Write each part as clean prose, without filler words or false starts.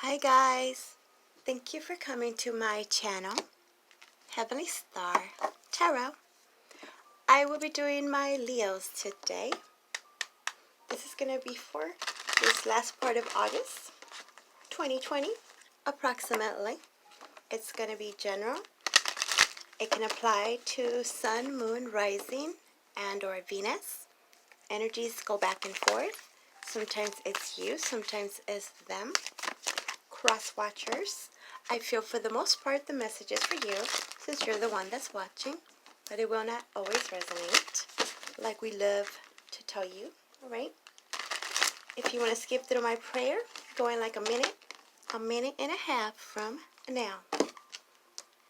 Hi guys, thank you for coming to my channel, Heavenly Star Tarot. I will be doing my Leos today. This is going to be for this last part of August 2020, approximately. It's going to be general. It can apply to Sun, Moon, Rising, and or Venus. Energies go back and forth. Sometimes it's you, sometimes it's them. Cross watchers, I feel for the most part the message is for you since you're the one that's watching, but it will not always resonate like we love to tell you. Alright, if you want to skip through my prayer, go in like a minute and a half from now.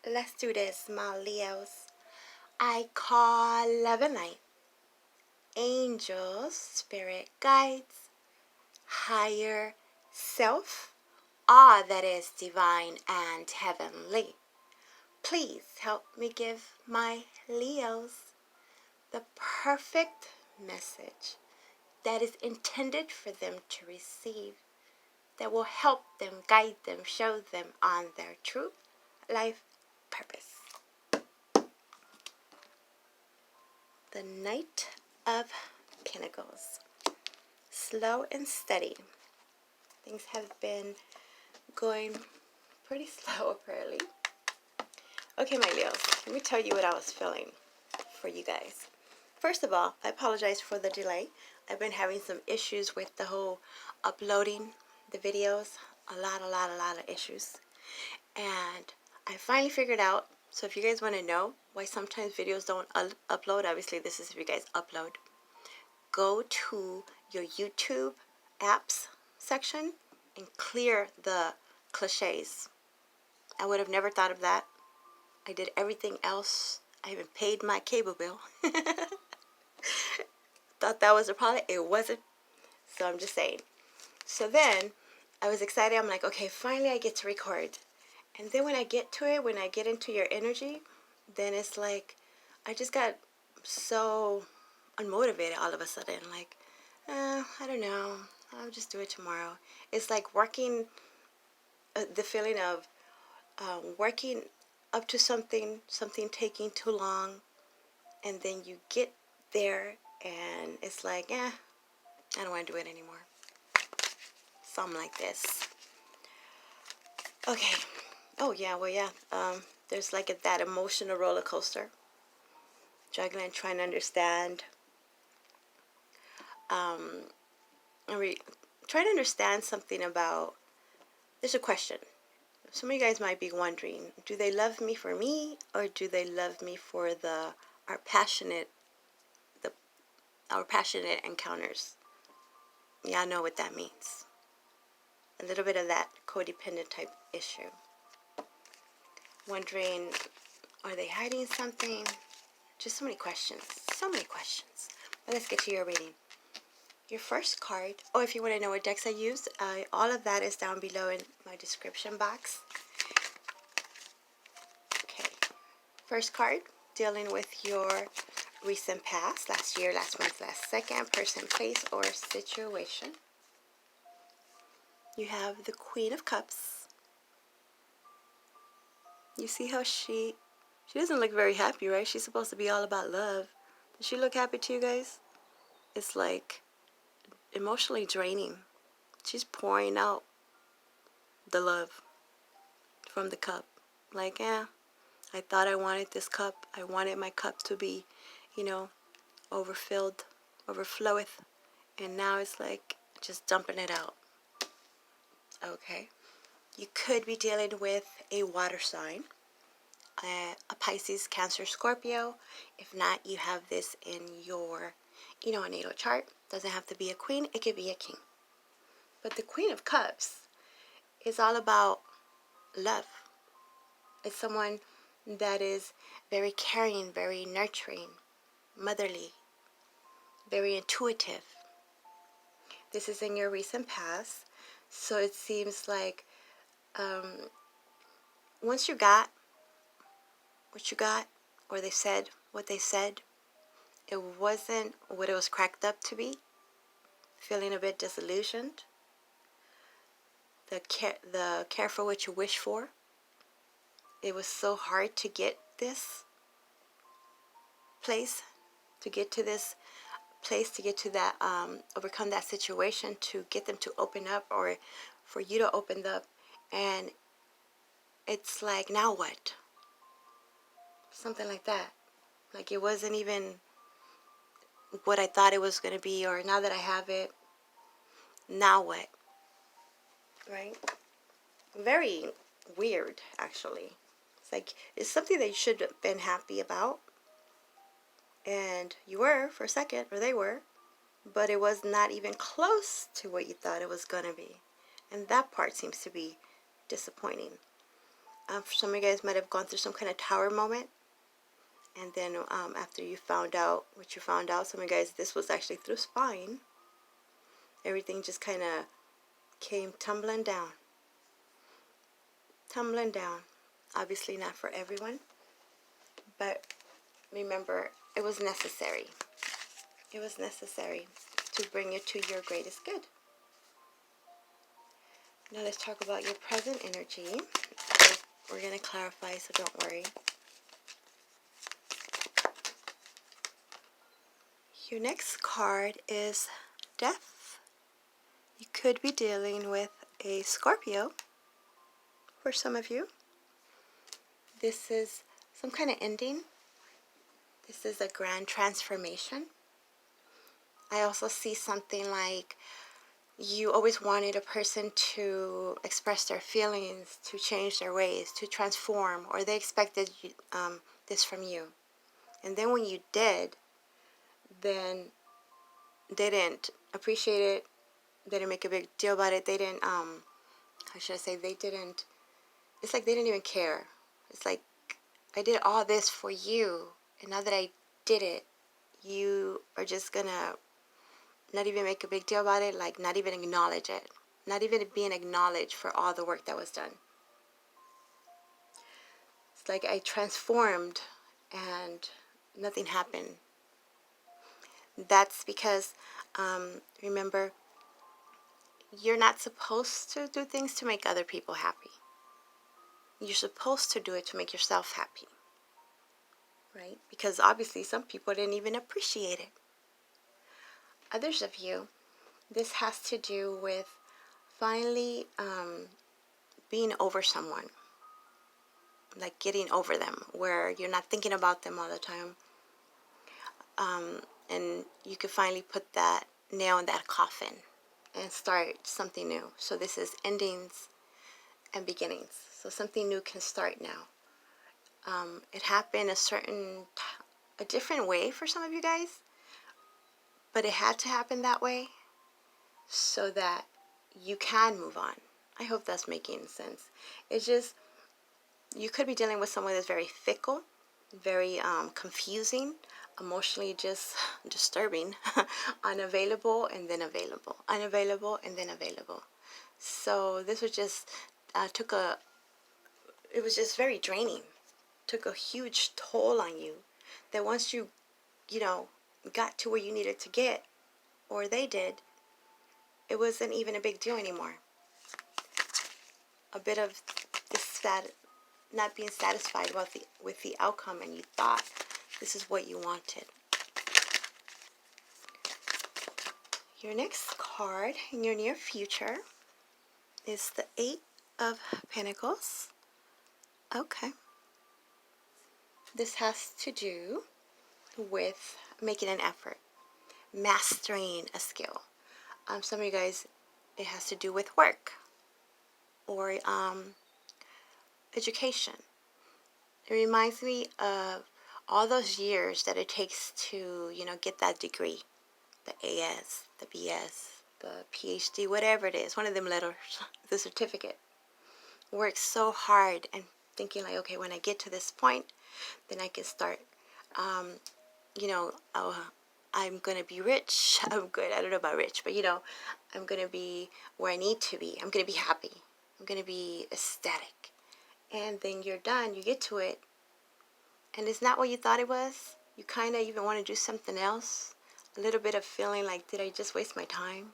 Let's do this, my Leos. I call love and light, angels, spirit guides, higher self, all that is divine and heavenly. Please help me give my Leos the perfect message that is intended for them to receive, that will help them, guide them, show them on their true life purpose. The Knight of Pentacles. Slow and steady. Things have been going pretty slow apparently. Okay, my Leos, let me tell you what I was feeling for you guys. First of all, I apologize for the delay. I've been having some issues with the whole uploading the videos. A lot of issues. And I finally figured out, so if you guys want to know why sometimes videos don't upload, obviously this is if you guys upload, go to your YouTube apps section and clear the cliches. I would have never thought of that. I did everything else. I even paid my cable bill. Thought that was a problem. It wasn't. So I'm just saying. So then I was excited. I'm like, okay, finally I get to record. And then when I get to it, when I get into your energy, then it's like I just got so unmotivated all of a sudden. Like, I don't know. I'll just do it tomorrow. It's like working, the feeling of working up to something taking too long, and then you get there and it's like, I don't want to do it anymore. Something like this. Okay. Oh yeah, well yeah. There's like that emotional roller coaster. Juggling, trying to understand. Trying to understand something about. There's a question. Some of you guys might be wondering, do they love me for me, or do they love me for our passionate encounters? Yeah, I know what that means. A little bit of that codependent type issue. Wondering, are they hiding something? Just so many questions. So many questions. But let's get to your reading. Your first card, if you want to know what decks I used, all of that is down below in my description box. Okay. First card, dealing with your recent past, last year, last month, last second, person, place, or situation. You have the Queen of Cups. You see how she doesn't look very happy, right? She's supposed to be all about love. Does she look happy to you guys? It's like emotionally draining. She's pouring out the love from the cup. Like, I thought I wanted this cup. I wanted my cup to be, overfilled, overfloweth. And now it's like just dumping it out. Okay. You could be dealing with a water sign. A Pisces, Cancer, Scorpio. If not, you have this in your, natal chart. Doesn't have to be a queen. It could be a king. But the Queen of Cups is all about love. It's someone that is very caring, very nurturing, motherly, very intuitive. This is in your recent past. So it seems like once you got what you got, or they said what they said, it wasn't what it was cracked up to be. Feeling a bit disillusioned. the careful what you wish for. It was so hard to get this place, to get to this place, to get to that, overcome that situation, to get them to open up, or for you to open up. And it's like, now what? Something like that. Like, it wasn't even what I thought it was going to be, or now that I have it, now what? Right? Very weird, actually. It's like, it's something that you should have been happy about. And you were for a second, or they were. But it was not even close to what you thought it was going to be. And that part seems to be disappointing. For some of you guys might have gone through some kind of tower moment. And then after you found out what you found out, some of you guys, this was actually through spine. Everything just kind of came tumbling down. Tumbling down. Obviously not for everyone. But remember, it was necessary. It was necessary to bring you to your greatest good. Now let's talk about your present energy. We're going to clarify, so don't worry. Your next card is Death. You could be dealing with a Scorpio for some of you. This is some kind of ending. This is a grand transformation. I also see something like you always wanted a person to express their feelings, to change their ways, to transform, or they expected this from you. And then when you did, then they didn't appreciate it. They didn't make a big deal about it. They didn't, how should I say, they didn't, it's like they didn't even care. It's like, I did all this for you, and now that I did it, you are just gonna not even make a big deal about it, like not even acknowledge it. Not even being acknowledged for all the work that was done. It's like I transformed and nothing happened. That's because, remember, you're not supposed to do things to make other people happy. You're supposed to do it to make yourself happy. Right? Because obviously some people didn't even appreciate it. Others of you, this has to do with finally being over someone. Like getting over them, where you're not thinking about them all the time. And you can finally put that nail in that coffin and start something new. So this is endings and beginnings. So something new can start now. It happened a different way for some of you guys, but it had to happen that way so that you can move on. I hope that's making sense. It's just, you could be dealing with someone that's very fickle, very confusing, emotionally just disturbing, unavailable and then available, unavailable and then available. So this was just, it was just very draining. Took a huge toll on you. That once you got to where you needed to get, or they did, it wasn't even a big deal anymore. A bit of this not being satisfied with the outcome, and you thought this is what you wanted. Your next card in your near future is the 8 of Pentacles. Okay. This has to do with making an effort, mastering a skill. Some of you guys, it has to do with work or education. It reminds me of all those years that it takes to, get that degree, the AS, the BS, the PhD, whatever it is, one of them letters, the certificate. Work so hard and thinking like, okay, when I get to this point, then I can start, I'm going to be rich. I'm good. I don't know about rich, but, I'm going to be where I need to be. I'm going to be happy. I'm going to be ecstatic. And then you're done. You get to it. And it's not what you thought it was. You kind of even want to do something else. A little bit of feeling like, did I just waste my time?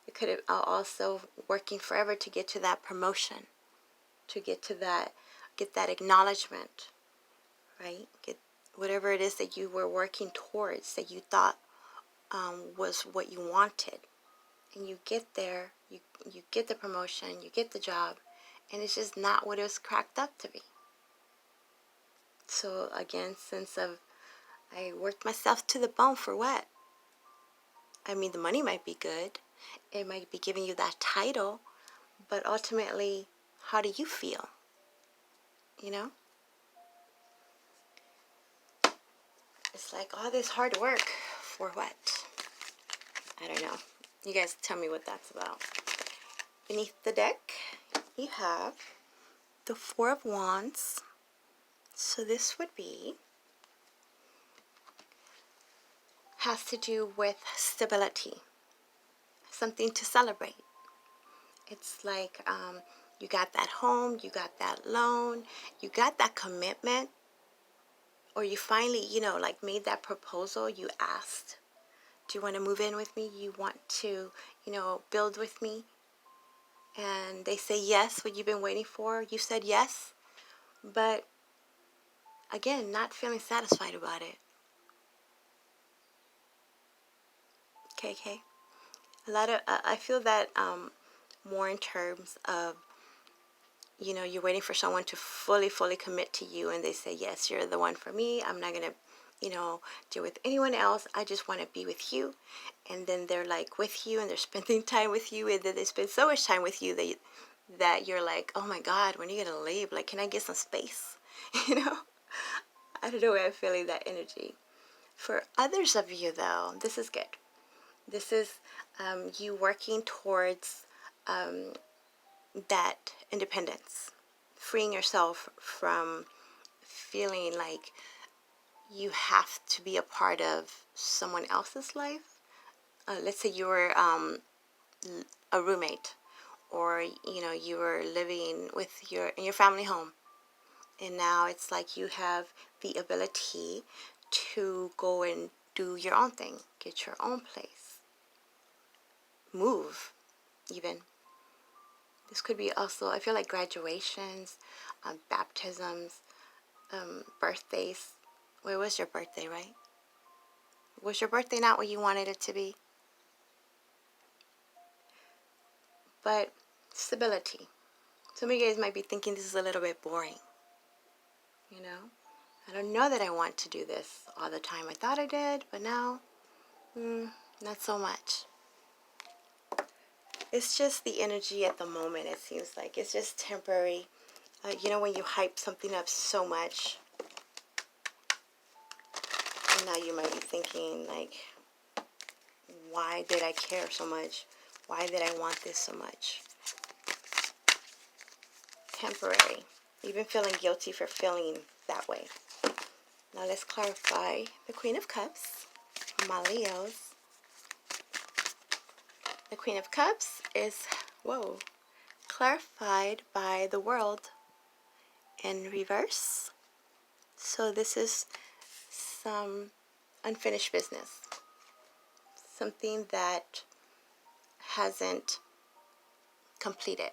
It could have also working forever to get to that promotion, to get to that, get that acknowledgement, right? Get whatever it is that you were working towards, that you thought was what you wanted. And you get there, you get the promotion, you get the job, and it's just not what it was cracked up to be. So again, sense of, I worked myself to the bone for what? I mean, the money might be good. It might be giving you that title, but ultimately, how do you feel? You know? It's like all this hard work for what? I don't know. You guys tell me what that's about. Beneath the deck, you have the Four of Wands. So this would be, has to do with stability, something to celebrate. It's like you got that home, you got that loan, you got that commitment, or you finally, like made that proposal. You asked, do you want to move in with me? You want to, build with me? And they say yes, what you've been waiting for. You said yes, but again, not feeling satisfied about it. Okay. A lot of, I feel that more in terms of, you're waiting for someone to fully commit to you, and they say, yes, you're the one for me. I'm not going to, deal with anyone else. I just want to be with you. And then they're like with you, and they're spending time with you, and then they spend so much time with you that you're like, oh my God, when are you going to leave? Like, can I get some space? I don't know why I'm feeling that energy. For others of you, though, this is good. This is you working towards that independence, freeing yourself from feeling like you have to be a part of someone else's life. Let's say you were a roommate, or you were living with in your family home, and now it's like you have the ability to go and do your own thing, get your own place, move even. This could be also, I feel like, graduations, baptisms, birthdays. Where was your birthday, right? Was your birthday not what you wanted it to be? But stability. Some of you guys might be thinking this is a little bit boring. I don't know that I want to do this all the time. I thought I did, but now, not so much. It's just the energy at the moment, it seems like. It's just temporary. When you hype something up so much, and now you might be thinking, like, why did I care so much? Why did I want this so much? Temporary. You've been feeling guilty for feeling that way. Now let's clarify the Queen of Cups, my Leos. The Queen of Cups is, clarified by the World in reverse. So this is some unfinished business. Something that hasn't completed.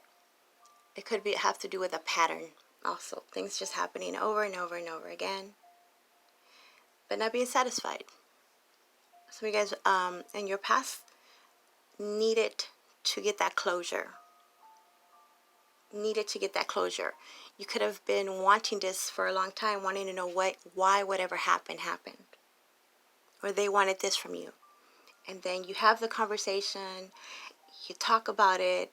It could have to do with a pattern also. Things just happening over and over and over again, but not being satisfied. Some of you guys in your past needed to get that closure. You could have been wanting this for a long time, wanting to know why whatever happened. Or they wanted this from you. And then you have the conversation, you talk about it,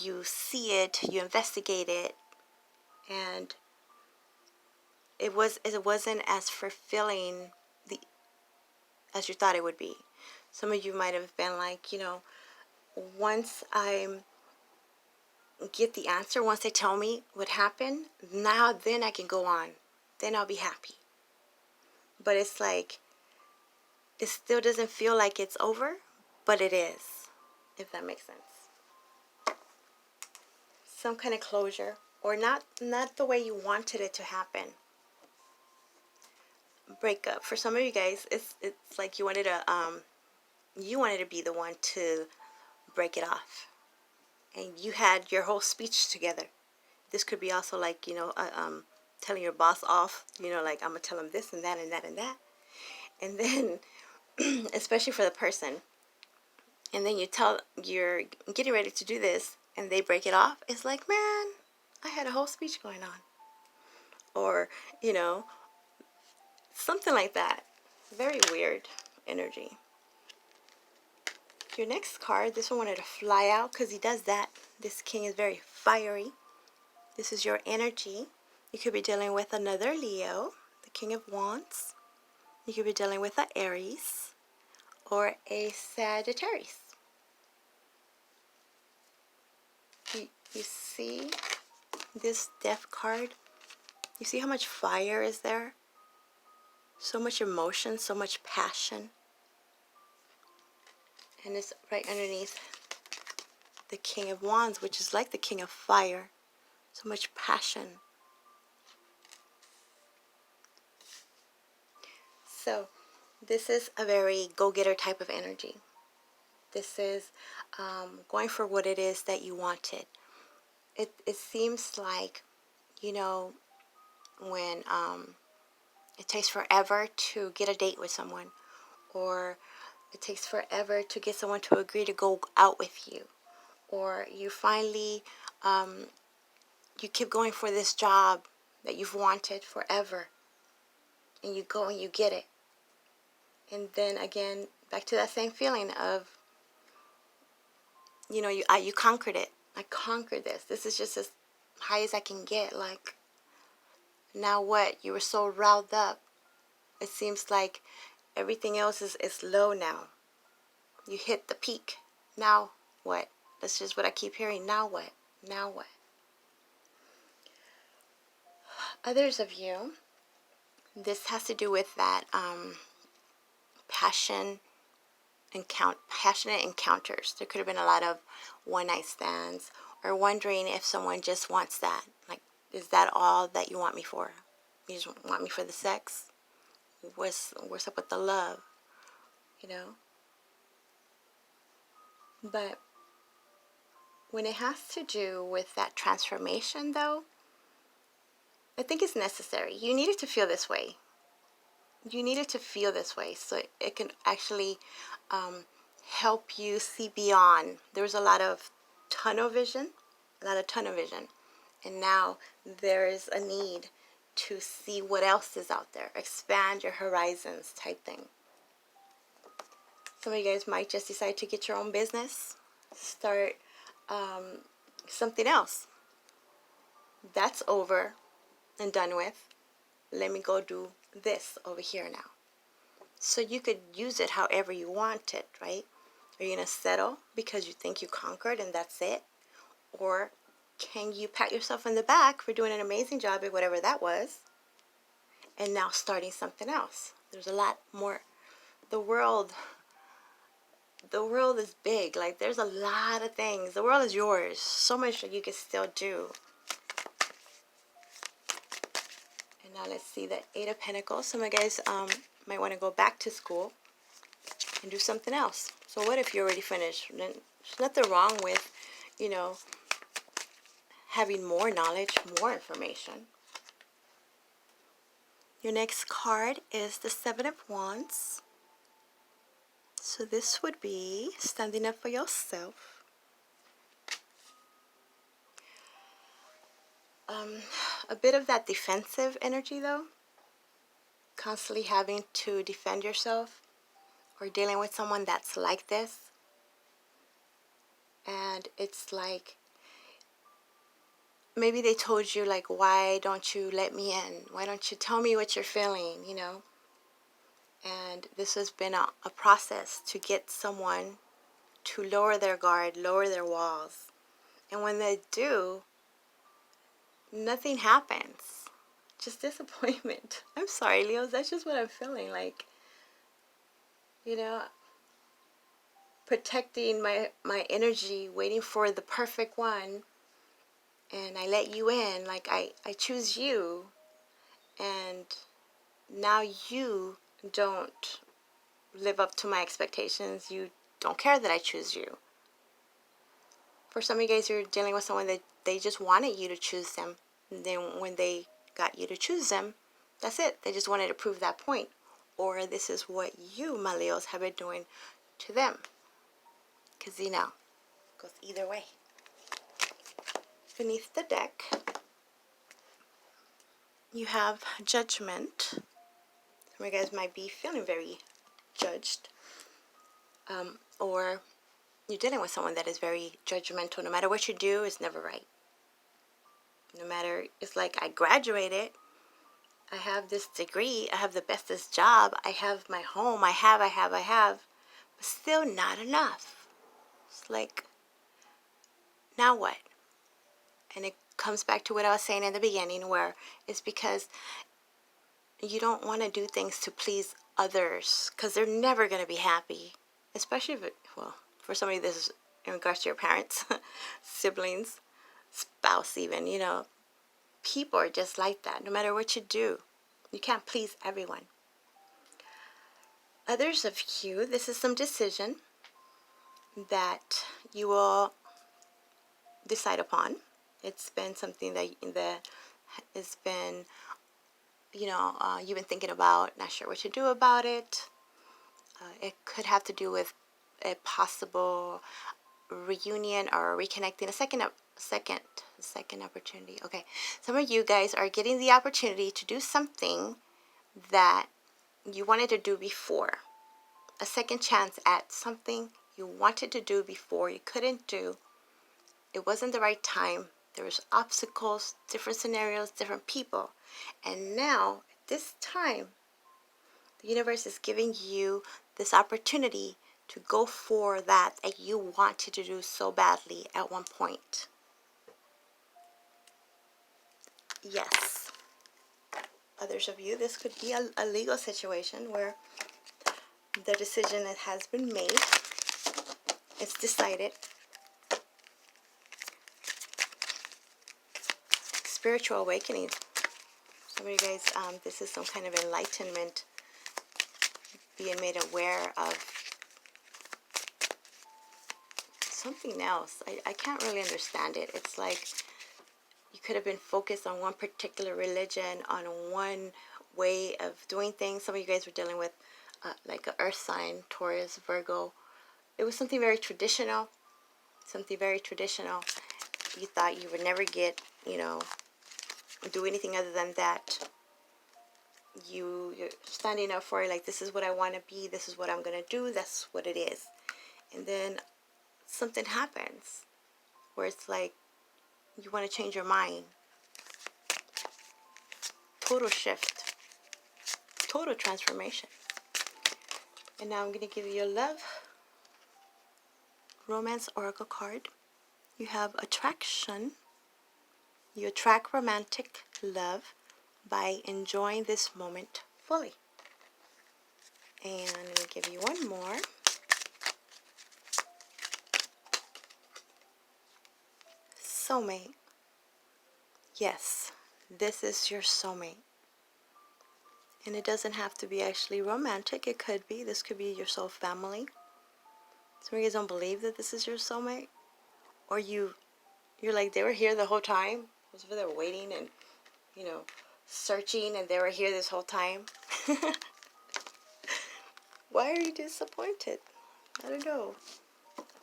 you see it, you investigate it, and it wasn't as fulfilling as you thought it would be. Some of you might have been like, once I get the answer, once they tell me what happened, then I can go on. Then I'll be happy. But it's like, it still doesn't feel like it's over, but it is, if that makes sense. Some kind of closure, or not the way you wanted it to happen. Breakup. For some of you guys, it's like you wanted to be the one to break it off. And you had your whole speech together. This could be also like, telling your boss off, like I'm going to tell him this and that and that and that. And then, especially for the person, and then you're getting ready to do this and they break it off. It's like, man, I had a whole speech going on. Or, something like that. Very weird energy. Your next card, this one wanted to fly out because he does that. This king is very fiery. This is your energy. You could be dealing with another Leo, the King of Wands. You could be dealing with an Aries or a Sagittarius. You see this Death card? You see how much fire is there? So much emotion, so much passion. And it's right underneath the King of Wands, which is like the King of Fire. So much passion. So this is a very go-getter type of energy. This is going for what it is that you wanted. It seems like, when it takes forever to get a date with someone, or it takes forever to get someone to agree to go out with you, or you finally, you keep going for this job that you've wanted forever, and you go and you get it. And then again, back to that same feeling of, you conquered it. I conquered this. This is just as high as I can get. Like, now what? You were so riled up. It seems like everything else is low now. You hit the peak. Now what? That's just what I keep hearing. Now what? Now what? Others of you, this has to do with that passionate encounters. There could have been a lot of one-night stands, or wondering if someone just wants that. Like, is that all that you want me for? You just want me for the sex? What's up with the love? But when it has to do with that transformation, though, I think it's necessary. You needed to feel this way. You needed to feel this way so it can actually help you see beyond. There was a lot of tunnel vision. And now there is a need to see what else is out there. Expand your horizons type thing. Some of you guys might just decide to get your own business. Start something else. That's over and done with. Let me go do this over here now. So you could use it however you want it, right? Are you going to settle because you think you conquered and that's it? Or can you pat yourself on the back for doing an amazing job at whatever that was, and now starting something else? There's a lot more. The world is big. Like, there's a lot of things. The world is yours. So much that you can still do. And now let's see the Eight of Pentacles. Some of you guys might want to go back to school and do something else. So what if you're already finished? Then there's nothing wrong with, having more knowledge, more information. Your next card is the Seven of Wands. So this would be standing up for yourself. A bit of that defensive energy, though. Constantly having to defend yourself, or dealing with someone that's like this. And it's like, maybe they told you, like, why don't you let me in? Why don't you tell me what you're feeling, And this has been a process to get someone to lower their guard, lower their walls. And when they do, nothing happens. Just disappointment. I'm sorry, Leos. That's just what I'm feeling. Like, protecting my energy, waiting for the perfect one. And I let you in. Like, I choose you. And now you don't live up to my expectations. You don't care that I choose you. For some of you guys, you're dealing with someone that they just wanted you to choose them. And then when they got you to choose them, that's it. They just wanted to prove that point. Or this is what you, my Leos, have been doing to them. Because, you know, it goes either way. Beneath the deck, you have Judgment. Some of you guys might be feeling very judged. Or you're dealing with someone that is very judgmental. No matter what you do, it's never right. No matter, it's like, I graduated, I have this degree, I have the bestest job, I have my home, I have, but still not enough. It's like, now what? And it comes back to what I was saying in the beginning, where it's because you don't want to do things to please others, because they're never going to be happy. Especially if it, well, for somebody, this is in regards to your parents, siblings, spouse even, you know. People are just like that. No matter what you do, you can't please everyone. Others of you, this is some decision that you will decide upon. It's been something that it's been, you know, you've been thinking about, not sure what to do about it. It could have to do with a possible reunion or reconnecting, a second opportunity. Okay, some of you guys are getting the opportunity to do something that you wanted to do before. A second chance at something you wanted to do before, you couldn't do. It wasn't the right time. There was obstacles, different scenarios, different people. And now, at this time, the universe is giving you this opportunity to go for that you wanted to do so badly at one point. Yes. Others of you, this could be a legal situation where the decision that has been made, it's decided. Spiritual awakening. Some of you guys, this is some kind of enlightenment, being made aware of something else. I can't really understand it. It's like you could have been focused on one particular religion, on one way of doing things. Some of you guys were dealing with like an earth sign, Taurus, Virgo. It was something very traditional. Something very traditional. You thought you would never get, you know, do anything other than that. You're standing up for it, like, this is what I want to be, this is what I'm going to do, that's what it is. And then something happens where it's like you want to change your mind. Total shift. Total transformation. And now I'm going to give you your love romance oracle card. You have attraction. You attract romantic love by enjoying this moment fully. And let me give you one more. Soulmate. Yes, this is your soulmate. And it doesn't have to be actually romantic. It could be. This could be your soul family. Some of you guys don't believe that this is your soulmate. Or you're like, they were here the whole time. I was over there waiting and, you know, searching, and they were here this whole time. Why are you disappointed? I don't know.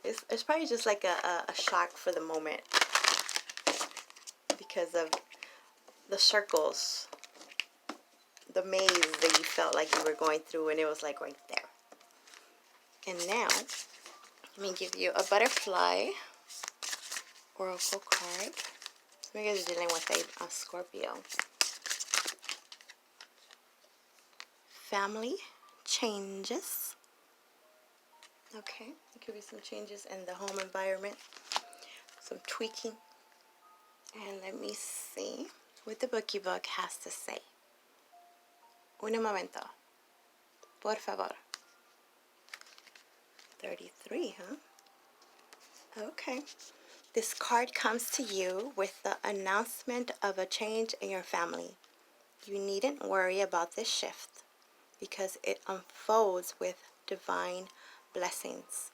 It's probably just like a shock for the moment. Because of the circles. The maze that you felt like you were going through, and it was like right there. And now, let me give you a butterfly oracle card. Some of you guys are dealing with a Scorpio. Family changes. Okay, there could be some changes in the home environment. Some tweaking. And let me see what the bookie book has to say. Un momento. Por favor. 33, huh? Okay. This card comes to you with the announcement of a change in your family. You needn't worry about this shift because it unfolds with divine blessings.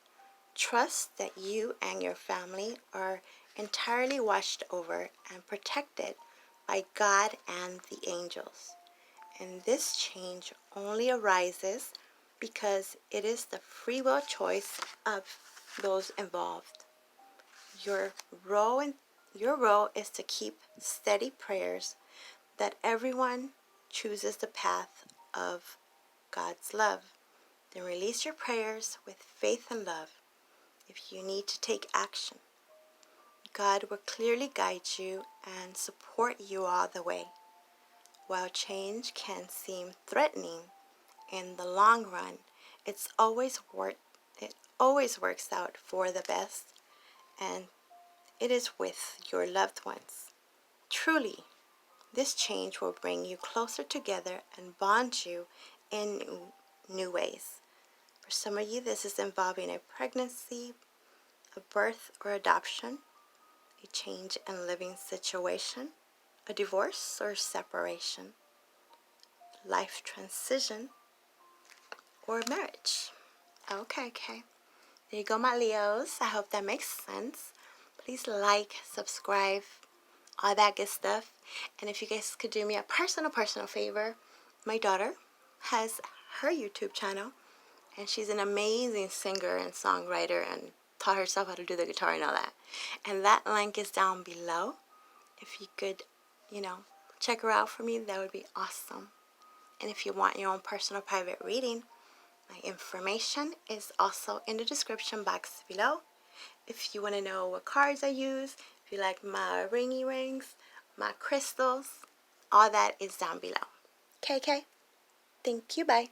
Trust that you and your family are entirely watched over and protected by God and the angels. And this change only arises because it is the free will choice of those involved. Your role is to keep steady prayers that everyone chooses the path of God's love. Then release your prayers with faith and love. If you need to take action, God will clearly guide you and support you all the way. While change can seem threatening, in the long run, it always works out for the best, and it is with your loved ones. Truly, this change will bring you closer together and bond you in new ways. For some of you, this is involving a pregnancy, a birth or adoption, a change in living situation, a divorce or separation, life transition, or marriage. Okay. There you go, my Leos. I hope that makes sense. Please like, subscribe, all that good stuff. And if you guys could do me a personal favor, my daughter has her YouTube channel, and she's an amazing singer and songwriter and taught herself how to do the guitar and all that. And that link is down below. If you could, check her out for me, that would be awesome. And if you want your own personal private reading, my information is also in the description box below. If you want to know what cards I use, if you like my ringy rings, my crystals, all that is down below. Okay? Thank you. Bye.